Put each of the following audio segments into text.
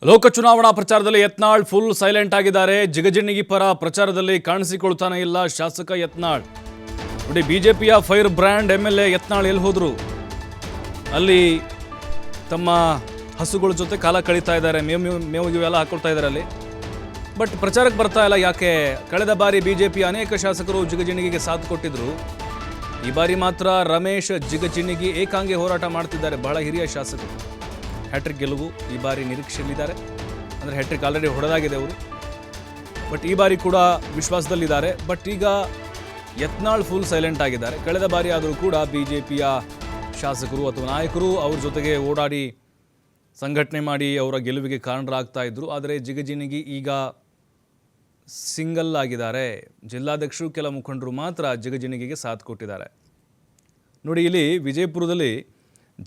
ಲೋಕ ಚುನಾವಣಾ ಪ್ರಚಾರದಲ್ಲಿ ಯತ್ನಾಳ್ ಫುಲ್ ಸೈಲೆಂಟ್ ಆಗಿದ್ದಾರೆ. ಜಿಗಜಿಣಗಿ ಪರ ಪ್ರಚಾರದಲ್ಲಿ ಕಾಣಿಸಿಕೊಳ್ತಾನೆ ಇಲ್ಲ ಶಾಸಕ ಯತ್ನಾಳ್. ನೋಡಿ, ಬಿಜೆಪಿಯ ಫೈರ್ ಬ್ರ್ಯಾಂಡ್ ಎಂಎಲ್ಎ ಯತ್ನಾಳ್ ಎಲ್ಲಿ ಹೋದ್ರು? ಅಲ್ಲಿ ತಮ್ಮ ಹಸುಗಳ ಜೊತೆ ಕಾಲ ಕಳೀತಾ ಇದ್ದಾರೆ, ಮೇವು ಇವೆಲ್ಲ ಹಾಕೊಳ್ತಾ ಇದ್ದಾರೆ ಅಲ್ಲಿ. ಬಟ್ ಪ್ರಚಾರಕ್ಕೆ ಬರ್ತಾ ಇಲ್ಲ. ಯಾಕೆ? ಕಳೆದ ಬಾರಿ ಬಿಜೆಪಿ ಅನೇಕ ಶಾಸಕರು ಜಿಗಜಿಣಗಿಗೆ ಸಾಥ್ ಕೊಟ್ಟಿದ್ರು. ಈ ಬಾರಿ ಮಾತ್ರ ರಮೇಶ್ ಜಿಗಜಿಣಗಿ ಏಕಾಂಗಿ ಹೋರಾಟ ಮಾಡ್ತಿದ್ದಾರೆ. ಬಹಳ ಹಿರಿಯ ಶಾಸಕರು. ಹ್ಯಾಟ್ರಿಕ್ ಗೆಲುವು ಈ ಬಾರಿ ನಿರೀಕ್ಷೆಯಲ್ಲಿದ್ದಾರೆ. ಅಂದರೆ ಹ್ಯಾಟ್ರಿಕ್ ಆಲ್ರೆಡಿ ಹೊಡೆದಾಗಿದೆ ಅವರು. ಬಟ್ ಈ ಬಾರಿ ಕೂಡ ವಿಶ್ವಾಸದಲ್ಲಿದ್ದಾರೆ. ಬಟ್ ಈಗ ಯತ್ನಾಳ್ ಫುಲ್ ಸೈಲೆಂಟ್ ಆಗಿದ್ದಾರೆ. ಕಳೆದ ಬಾರಿ ಆದರೂ ಕೂಡ ಬಿಜೆಪಿಯ ಶಾಸಕರು ಅಥವಾ ನಾಯಕರು ಅವ್ರ ಜೊತೆಗೆ ಓಡಾಡಿ ಸಂಘಟನೆ ಮಾಡಿ ಅವರ ಗೆಲುವಿಗೆ ಕಾರಣರಾಗ್ತಾ ಇದ್ರು. ಆದರೆ ಜಿಗಜಿಣಗಿ ಈಗ ಸಿಂಗಲ್ ಆಗಿದ್ದಾರೆ. ಜಿಲ್ಲಾಧ್ಯಕ್ಷರು, ಕೆಲ ಮುಖಂಡರು ಮಾತ್ರ ಜಿಗಜಿಣಗಿಗೆ ಸಾಥ್ ಕೊಟ್ಟಿದ್ದಾರೆ. ನೋಡಿ, ಇಲ್ಲಿ ವಿಜಯಪುರದಲ್ಲಿ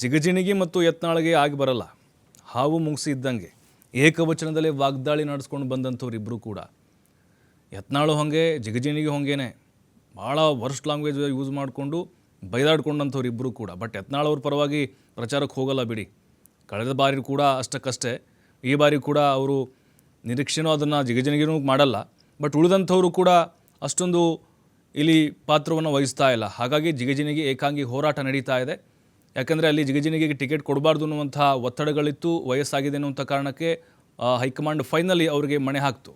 ಜಿಗಜಿಣಗಿ ಮತ್ತು ಯತ್ನಾಳ್ಗೆ ಆಗಿ ಬರಲ್ಲ. ಹಾವು ಮುಗಿಸಿ ಇದ್ದಂಗೆ ಏಕವಚನದಲ್ಲೇ ವಾಗ್ದಾಳಿ ನಡೆಸ್ಕೊಂಡು ಬಂದಂಥವ್ರು ಇಬ್ಬರು ಕೂಡ. ಯತ್ನಾಳು ಹಾಗೆ, ಜಿಗಜಿಣಗಿ ಹಾಗೇನೆ ಭಾಳ ವರ್ಸ್ಟ್ ಲ್ಯಾಂಗ್ವೇಜ್ ಯೂಸ್ ಮಾಡಿಕೊಂಡು ಬೈದಾಡ್ಕೊಂಡಂಥವ್ರು ಇಬ್ಬರು ಕೂಡ. ಬಟ್ ಯತ್ನಾಳ್ ಅವ್ರ ಪರವಾಗಿ ಪ್ರಚಾರಕ್ಕೆ ಹೋಗಲ್ಲ ಬಿಡಿ. ಕಳೆದ ಬಾರಿ ಕೂಡ ಅಷ್ಟಕ್ಕಷ್ಟೇ. ಈ ಬಾರಿ ಕೂಡ ಅವರು ನಿರೀಕ್ಷೆನೂ ಅದನ್ನು ಜಿಗಜಿಣಗಿನೂ ಮಾಡಲ್ಲ. ಬಟ್ ಉಳಿದಂಥವರು ಕೂಡ ಅಷ್ಟೊಂದು ಇಲ್ಲಿ ಪಾತ್ರವನ್ನು ವಹಿಸ್ತಾ ಇಲ್ಲ. ಹಾಗಾಗಿ ಜಿಗಜಿಣಗಿ ಏಕಾಂಗಿ ಹೋರಾಟ ನಡೀತಾ ಇದೆ. ಯಾಕಂದರೆ ಅಲ್ಲಿ ಜಿಗಜಿಣಗಿಗೆ ಟಿಕೆಟ್ ಕೊಡಬಾರ್ದು ಅನ್ನುವಂಥ ಒತ್ತಡಗಳಿತ್ತು. ವಯಸ್ಸಾಗಿದೆ ಅನ್ನುವಂಥ ಕಾರಣಕ್ಕೆ ಹೈಕಮಾಂಡ್ ಫೈನಲಿ ಅವರಿಗೆ ಮಣೆ ಹಾಕ್ತು.